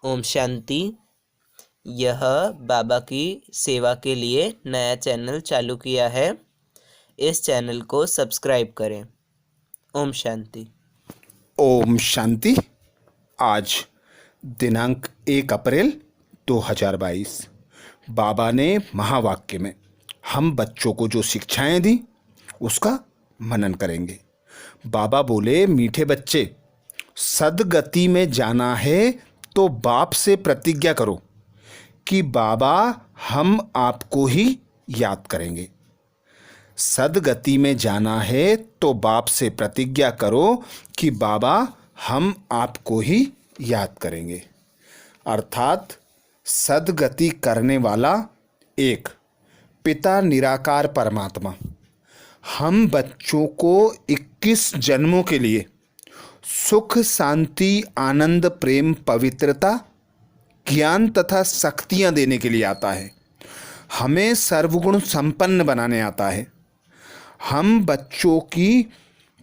ओम शांति। यह बाबा की सेवा के लिए नया चैनल चालू किया है। इस चैनल को सब्सक्राइब करें। ओम शांति। ओम शांति। आज दिनांक 1 अप्रैल 2022 बाबा ने महावाक्य में हम बच्चों को जो शिक्षाएं दी उसका मनन करेंगे। बाबा बोले, मीठे बच्चे, सदगति में जाना है तो बाप से प्रतिज्ञा करो कि बाबा हम आपको ही याद करेंगे। सदगति में जाना है तो बाप से प्रतिज्ञा करो कि बाबा हम आपको ही याद करेंगे। अर्थात सदगति करने वाला एक पिता निराकार परमात्मा हम बच्चों को 21 जन्मों के लिए सुख, शांति, आनंद, प्रेम, पवित्रता, ज्ञान तथा शक्तियाँ देने के लिए आता है। हमें सर्वगुण संपन्न बनाने आता है। हम बच्चों की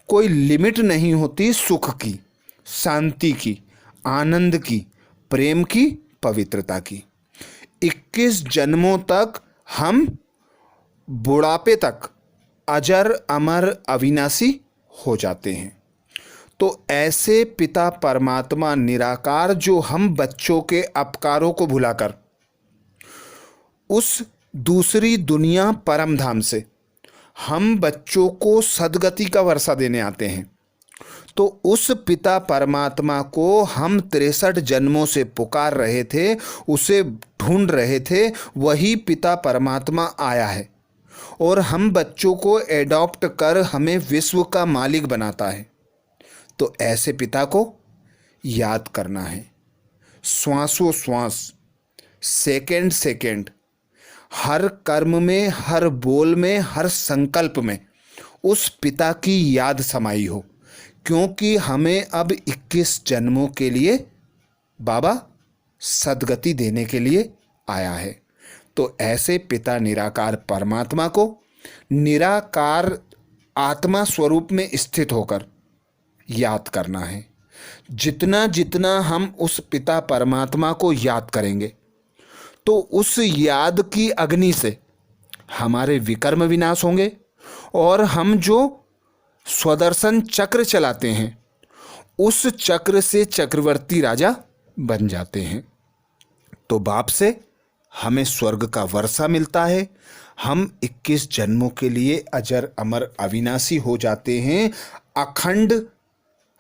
कोई लिमिट नहीं होती सुख की, शांति की, आनंद की, प्रेम की, पवित्रता की। 21 जन्मों तक हम बुढ़ापे तक अजर अमर अविनाशी हो जाते हैं। तो ऐसे पिता परमात्मा निराकार जो हम बच्चों के अपकारों को भुलाकर उस दूसरी दुनिया परम धाम से हम बच्चों को सदगति का वर्षा देने आते हैं। तो उस पिता परमात्मा को हम 63 जन्मों से पुकार रहे थे, उसे ढूंढ रहे थे। वही पिता परमात्मा आया है और हम बच्चों को एडॉप्ट कर हमें विश्व का मालिक बनाता है। तो ऐसे पिता को याद करना है। श्वासों श्वास, सेकंड सेकंड, हर कर्म में, हर बोल में, हर संकल्प में उस पिता की याद समाई हो, क्योंकि हमें अब 21 जन्मों के लिए बाबा सदगति देने के लिए आया है। तो ऐसे पिता निराकार परमात्मा को निराकार आत्मा स्वरूप में स्थित होकर याद करना है। जितना जितना हम उस पिता परमात्मा को याद करेंगे तो उस याद की अग्नि से हमारे विकर्म विनाश होंगे और हम जो स्वदर्शन चक्र चलाते हैं उस चक्र से चक्रवर्ती राजा बन जाते हैं। तो बाप से हमें स्वर्ग का वर्षा मिलता है। हम 21 जन्मों के लिए अजर अमर अविनाशी हो जाते हैं। अखंड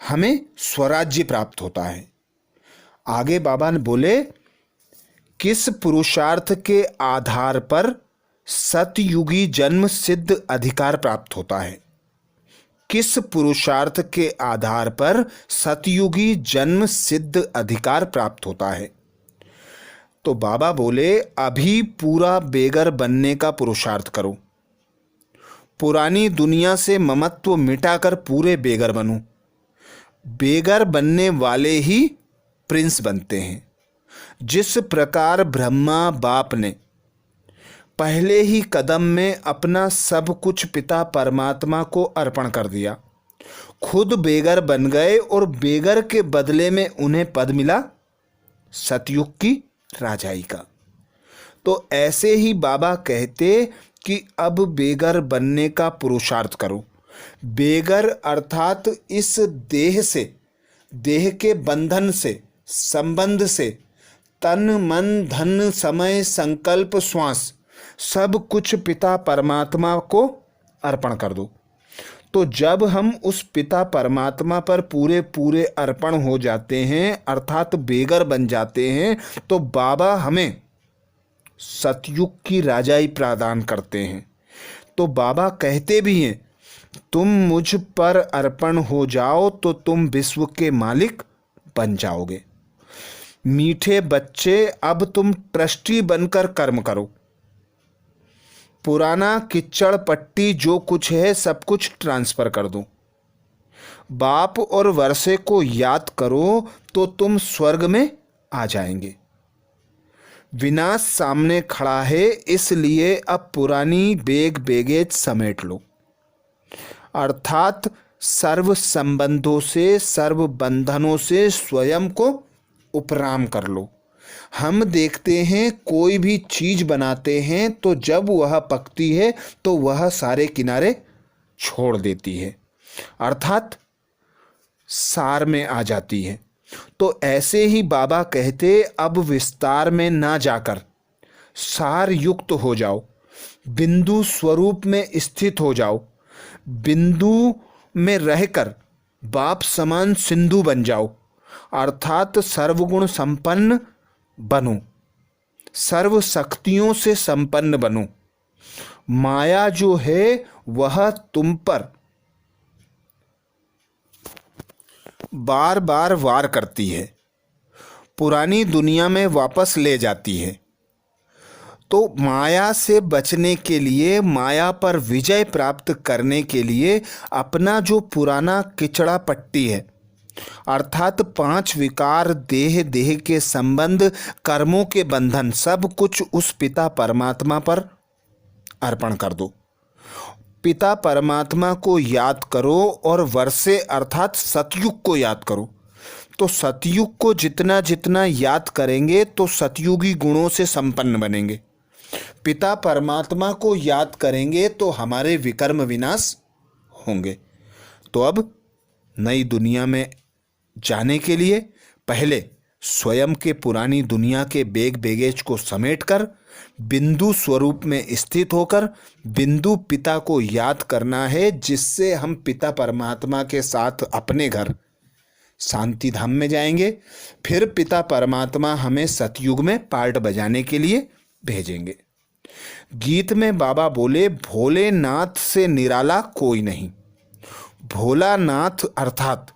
हमें स्वराज्य प्राप्त होता है। आगे बाबा ने बोले, किस पुरुषार्थ के आधार पर सतयुगी जन्म सिद्ध अधिकार प्राप्त होता है? किस पुरुषार्थ के आधार पर सतयुगी जन्म सिद्ध अधिकार प्राप्त होता है? तो बाबा बोले, अभी पूरा बेगर बनने का पुरुषार्थ करो। पुरानी दुनिया से ममत्व मिटाकर पूरे बेगर बनो। बेगर बनने वाले ही प्रिंस बनते हैं। जिस प्रकार ब्रह्मा बाप ने पहले ही कदम में अपना सब कुछ पिता परमात्मा को अर्पण कर दिया, खुद बेगर बन गए और बेगर के बदले में उन्हें पद मिला सतयुग की राजाई का। तो ऐसे ही बाबा कहते कि अब बेगर बनने का पुरुषार्थ करो। बेगर अर्थात इस देह से, देह के बंधन से, संबंध से, तन मन धन समय संकल्प श्वास सब कुछ पिता परमात्मा को अर्पण कर दो। तो जब हम उस पिता परमात्मा पर पूरे पूरे अर्पण हो जाते हैं अर्थात बेगर बन जाते हैं, तो बाबा हमें सतयुग की राजाई प्रदान करते हैं। तो बाबा कहते भी हैं, तुम मुझ पर अर्पण हो जाओ तो तुम विश्व के मालिक बन जाओगे। मीठे बच्चे, अब तुम ट्रस्टी बनकर कर्म करो। पुराना किच्चड़ पट्टी जो कुछ है सब कुछ ट्रांसफर कर दो। बाप और वर्षे को याद करो तो तुम स्वर्ग में आ जाएंगे। विनाश सामने खड़ा है, इसलिए अब पुरानी बेग बेगेज समेट लो। अर्थात सर्व संबंधों से, सर्व बंधनों से स्वयं को उपराम कर लो। हम देखते हैं कोई भी चीज़ बनाते हैं तो जब वह पकती है तो वह सारे किनारे छोड़ देती है, अर्थात सार में आ जाती है। तो ऐसे ही बाबा कहते अब विस्तार में ना जाकर सार युक्त हो जाओ, बिंदु स्वरूप में स्थित हो जाओ, बिंदु में रहकर बाप समान सिंधु बन जाओ, अर्थात सर्वगुण संपन्न बनो, सर्व शक्तियों से संपन्न बनो। माया जो है वह तुम पर बार बार वार करती है, पुरानी दुनिया में वापस ले जाती है। तो माया से बचने के लिए, माया पर विजय प्राप्त करने के लिए अपना जो पुराना किचड़ा पट्टी है, अर्थात 5 विकार, देह देह के संबंध, कर्मों के बंधन, सब कुछ उस पिता परमात्मा पर अर्पण कर दो। पिता परमात्मा को याद करो और वर्षे अर्थात सतयुग को याद करो। तो सतयुग को जितना जितना याद करेंगे तो सतयुगी गुणों से संपन्न बनेंगे। पिता परमात्मा को याद करेंगे तो हमारे विकर्म विनाश होंगे। तो अब नई दुनिया में जाने के लिए पहले स्वयं के पुरानी दुनिया के बेग बेगेज को समेटकर बिंदु स्वरूप में स्थित होकर बिंदु पिता को याद करना है, जिससे हम पिता परमात्मा के साथ अपने घर शांति धाम में जाएंगे। फिर पिता परमात्मा हमें सतयुग में पार्ट बजाने के लिए भेजेंगे। गीत में बाबा बोले, भोलेनाथ से निराला कोई नहीं। भोलानाथ अर्थात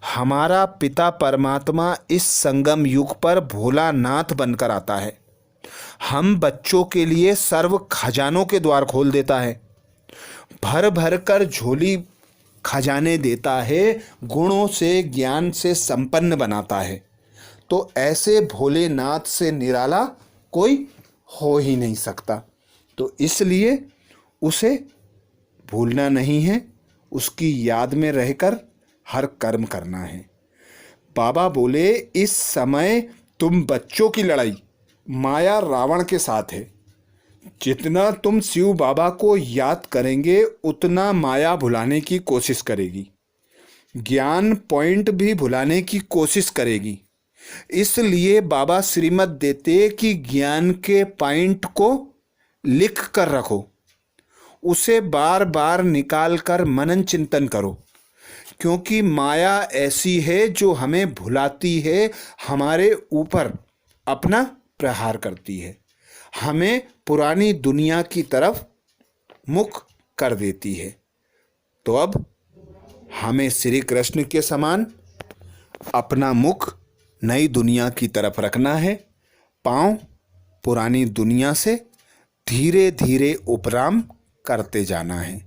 हमारा पिता परमात्मा इस संगम युग पर भोलानाथ बनकर आता है। हम बच्चों के लिए सर्व खजानों के द्वार खोल देता है, भर भर कर झोली खजाने देता है, गुणों से ज्ञान से संपन्न बनाता है। तो ऐसे भोलेनाथ से निराला कोई हो ही नहीं सकता। तो इसलिए उसे भूलना नहीं है, उसकी याद में रहकर हर कर्म करना है। बाबा बोले, इस समय तुम बच्चों की लड़ाई माया रावण के साथ है। जितना तुम शिव बाबा को याद करेंगे उतना माया भुलाने की कोशिश करेगी, ज्ञान पॉइंट भी भुलाने की कोशिश करेगी। इसलिए बाबा श्रीमत देते कि ज्ञान के पॉइंट को लिख कर रखो, उसे बार बार निकाल कर मनन चिंतन करो, क्योंकि माया ऐसी है जो हमें भुलाती है, हमारे ऊपर अपना प्रहार करती है, हमें पुरानी दुनिया की तरफ मुख कर देती है। तो अब हमें श्री कृष्ण के समान अपना मुख नई दुनिया की तरफ रखना है, पांव पुरानी दुनिया से धीरे धीरे उपराम करते जाना है।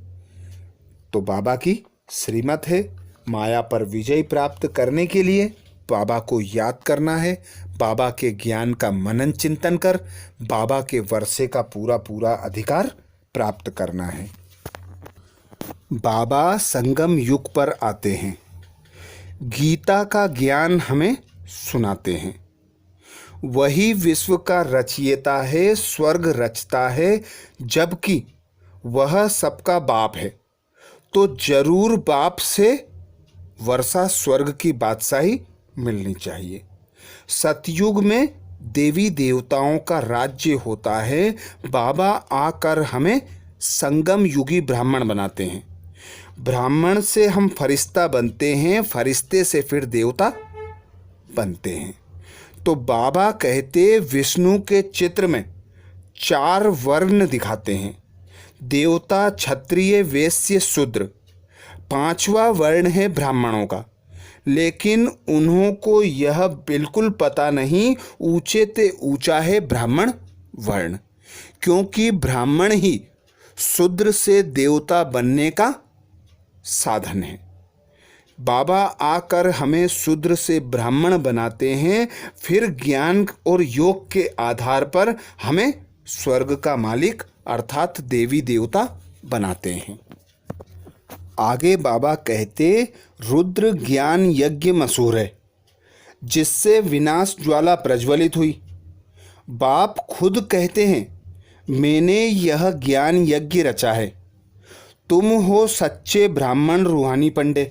तो बाबा की श्रीमत है, माया पर विजय प्राप्त करने के लिए बाबा को याद करना है, बाबा के ज्ञान का मनन चिंतन कर बाबा के वर्षे का पूरा पूरा अधिकार प्राप्त करना है। बाबा संगम युग पर आते हैं, गीता का ज्ञान हमें सुनाते हैं। वही विश्व का रचयिता है, स्वर्ग रचता है, जबकि वह सबका बाप है। तो जरूर बाप से वर्षा स्वर्ग की बादशाही मिलनी चाहिए। सतयुग में देवी देवताओं का राज्य होता है। बाबा आकर हमें संगम युगी ब्राह्मण बनाते हैं। ब्राह्मण से हम फरिश्ता बनते हैं, फरिश्ते से फिर देवता बनते हैं। तो बाबा कहते विष्णु के चित्र में 4 वर्ण दिखाते हैं, देवता, क्षत्रिय, वैश्य, शूद्र। 5वां वर्ण है ब्राह्मणों का, लेकिन उन्हों को यह बिल्कुल पता नहीं ऊंचे ते ऊंचा है ब्राह्मण वर्ण, क्योंकि ब्राह्मण ही शूद्र से देवता बनने का साधन है। बाबा आकर हमें शूद्र से ब्राह्मण बनाते हैं, फिर ज्ञान और योग के आधार पर हमें स्वर्ग का मालिक अर्थात देवी देवता बनाते हैं। आगे बाबा कहते रुद्र ज्ञान यज्ञ मशहूर है, जिससे विनाश ज्वाला प्रज्वलित हुई। बाप खुद कहते हैं, मैंने यह ज्ञान यज्ञ रचा है। तुम हो सच्चे ब्राह्मण रूहानी पंडे।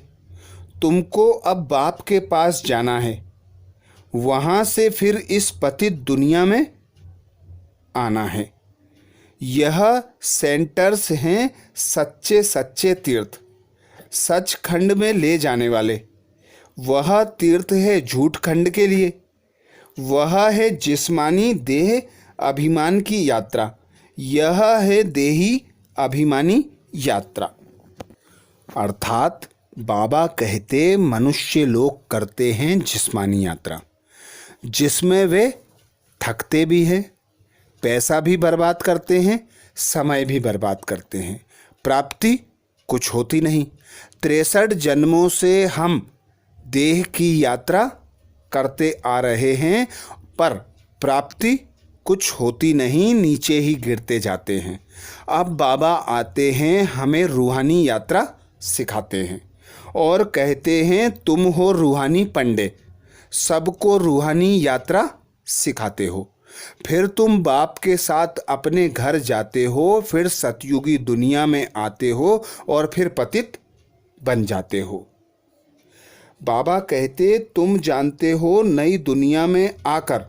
तुमको अब बाप के पास जाना है, वहाँ से फिर इस पतित दुनिया में आना है। यह सेंटर्स हैं सच्चे सच्चे तीर्थ, सचखंड में ले जाने वाले। वह तीर्थ है झूठ खंड के लिए। वह है जिस्मानी देह अभिमान की यात्रा। यह है देही अभिमानी यात्रा। अर्थात बाबा कहते मनुष्य लोग करते हैं जिस्मानी यात्रा, जिसमें वे थकते भी हैं, पैसा भी बर्बाद करते हैं, समय भी बर्बाद करते हैं, प्राप्ति कुछ होती नहीं। 63 जन्मों से हम देह की यात्रा करते आ रहे हैं, पर प्राप्ति कुछ होती नहीं, नीचे ही गिरते जाते हैं। अब बाबा आते हैं, हमें रूहानी यात्रा सिखाते हैं और कहते हैं तुम हो रूहानी पंडे, सबको रूहानी यात्रा सिखाते हो। फिर तुम बाप के साथ अपने घर जाते हो, फिर सतयुगी दुनिया में आते हो और फिर पतित बन जाते हो। बाबा कहते तुम जानते हो नई दुनिया में आकर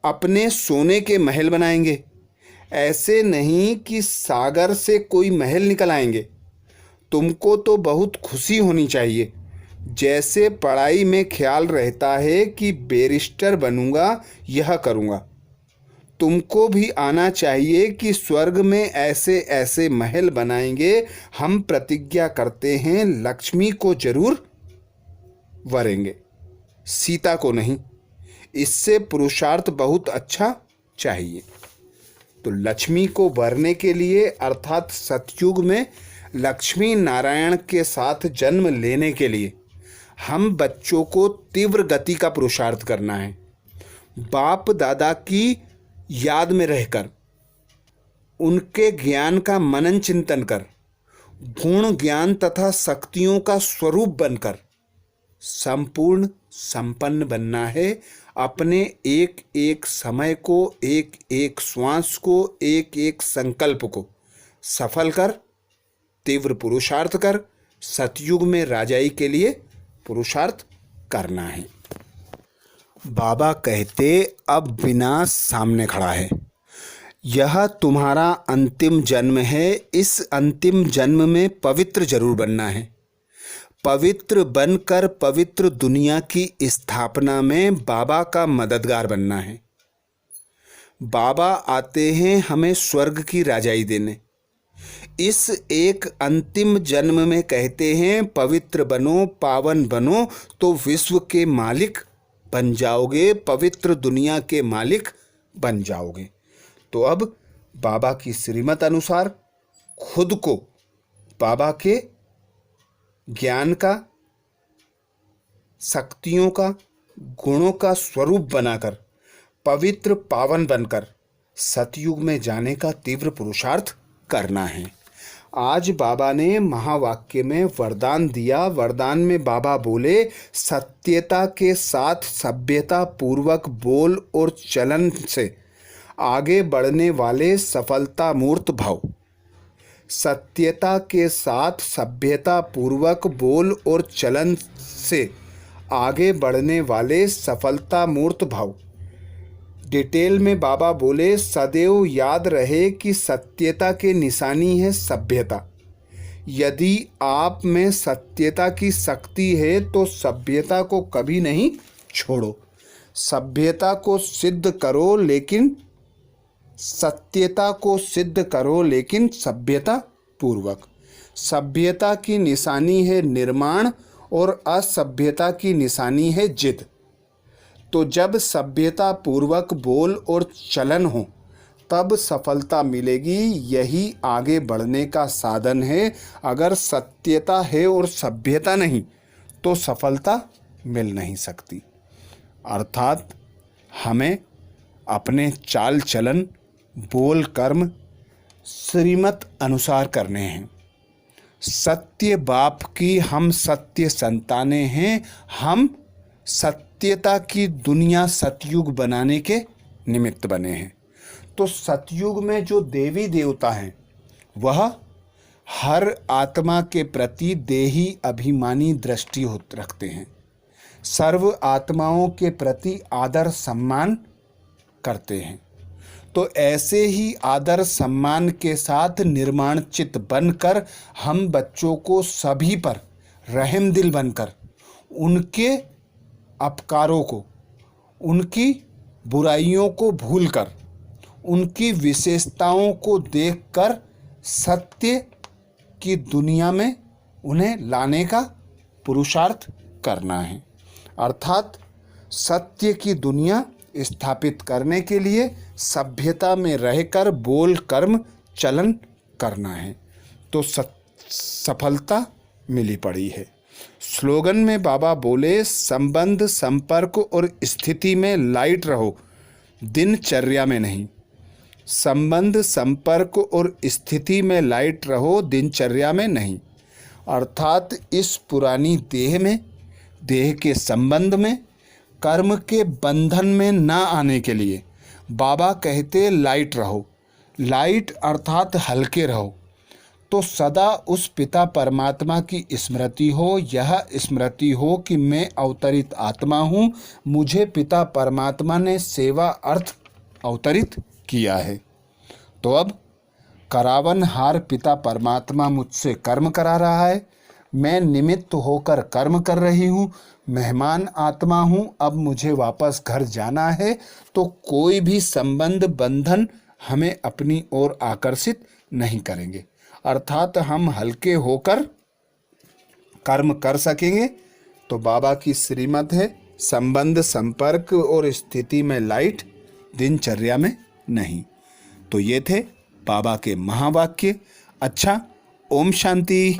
अपने सोने के महल बनाएंगे। ऐसे नहीं कि सागर से कोई महल निकल आएंगे। तुमको तो बहुत खुशी होनी चाहिए, जैसे पढ़ाई में ख्याल रहता है कि बैरिस्टर बनूंगा, यह करूंगा। तुमको भी आना चाहिए कि स्वर्ग में ऐसे ऐसे महल बनाएंगे। हम प्रतिज्ञा करते हैं लक्ष्मी को जरूर वरेंगे, सीता को नहीं। इससे पुरुषार्थ बहुत अच्छा चाहिए। तो लक्ष्मी को वरने के लिए अर्थात सतयुग में लक्ष्मी नारायण के साथ जन्म लेने के लिए हम बच्चों को तीव्र गति का पुरुषार्थ करना है। बाप दादा की याद में रहकर, उनके ज्ञान का मनन चिंतन कर, गुण ज्ञान तथा शक्तियों का स्वरूप बनकर संपूर्ण संपन्न बनना है। अपने एक एक समय को, एक एक श्वास को, एक एक संकल्प को सफल कर, तीव्र पुरुषार्थ कर, सतयुग में राजाई के लिए पुरुषार्थ करना है। बाबा कहते अब विनाश सामने खड़ा है। यह तुम्हारा अंतिम जन्म है। इस अंतिम जन्म में पवित्र जरूर बनना है। पवित्र बनकर पवित्र दुनिया की स्थापना में बाबा का मददगार बनना है। बाबा आते हैं हमें स्वर्ग की राजाई देने। इस एक अंतिम जन्म में कहते हैं पवित्र बनो, पावन बनो, तो विश्व के मालिक बन जाओगे, पवित्र दुनिया के मालिक बन जाओगे। तो अब बाबा की श्रीमत अनुसार खुद को बाबा के ज्ञान का, शक्तियों का, गुणों का स्वरूप बनाकर, पवित्र पावन बनकर सतयुग में जाने का तीव्र पुरुषार्थ करना है। आज बाबा ने महावाक्य में वरदान दिया। वरदान में बाबा बोले सत्यता के साथ सभ्यता पूर्वक बोल और चलन से आगे बढ़ने वाले सफलता मूर्त भव। सत्यता के साथ सभ्यता पूर्वक बोल और चलन से आगे बढ़ने वाले सफलता मूर्त भव। डिटेल में बाबा बोले सदैव याद रहे कि सत्यता के निशानी है सभ्यता। यदि आप में सत्यता की शक्ति है तो सभ्यता को कभी नहीं छोड़ो। सभ्यता को सिद्ध करो, लेकिन सत्यता को सिद्ध करो, लेकिन सभ्यता पूर्वक। सभ्यता की निशानी है निर्माण और असभ्यता की निशानी है जिद। तो जब सभ्यता पूर्वक बोल और चलन हो तब सफलता मिलेगी। यही आगे बढ़ने का साधन है। अगर सत्यता है और सभ्यता नहीं तो सफलता मिल नहीं सकती। अर्थात हमें अपने चाल चलन, बोल, कर्म श्रीमत अनुसार करने हैं। सत्य बाप की हम सत्य संतानें हैं। हम सत्य सत्यता की दुनिया सतयुग बनाने के निमित्त बने हैं। तो सतयुग में जो देवी देवता हैं वह हर आत्मा के प्रति देही अभिमानी दृष्टि रखते हैं, सर्व आत्माओं के प्रति आदर सम्मान करते हैं। तो ऐसे ही आदर सम्मान के साथ निर्माण चित्त बनकर हम बच्चों को सभी पर रहम दिल बनकर उनके अपकारों को, उनकी बुराइयों को भूलकर, उनकी विशेषताओं को देखकर सत्य की दुनिया में उन्हें लाने का पुरुषार्थ करना है। अर्थात सत्य की दुनिया स्थापित करने के लिए सभ्यता में रहकर बोल कर्म चलन करना है। तो सफलता मिली पड़ी है। स्लोगन में बाबा बोले, संबंध संपर्क और स्थिति में लाइट रहो, दिनचर्या में नहीं। संबंध संपर्क और स्थिति में लाइट रहो, दिनचर्या में नहीं। अर्थात इस पुरानी देह में, देह के संबंध में, कर्म के बंधन में ना आने के लिए बाबा कहते लाइट रहो। लाइट अर्थात हल्के रहो। तो सदा उस पिता परमात्मा की स्मृति हो, यह स्मृति हो कि मैं अवतरित आत्मा हूँ, मुझे पिता परमात्मा ने सेवा अर्थ अवतरित किया है। तो अब करावनहार पिता परमात्मा मुझसे कर्म करा रहा है, मैं निमित्त होकर कर्म कर रही हूँ, मेहमान आत्मा हूँ, अब मुझे वापस घर जाना है। तो कोई भी संबंध बंधन हमें अपनी ओर आकर्षित नहीं करेंगे। अर्थात हम हल्के होकर कर्म कर सकेंगे। तो बाबा की श्रीमत है, संबंध संपर्क और स्थिति में लाइट, दिनचर्या में नहीं। तो ये थे बाबा के महावाक्य। अच्छा, ओम शांति।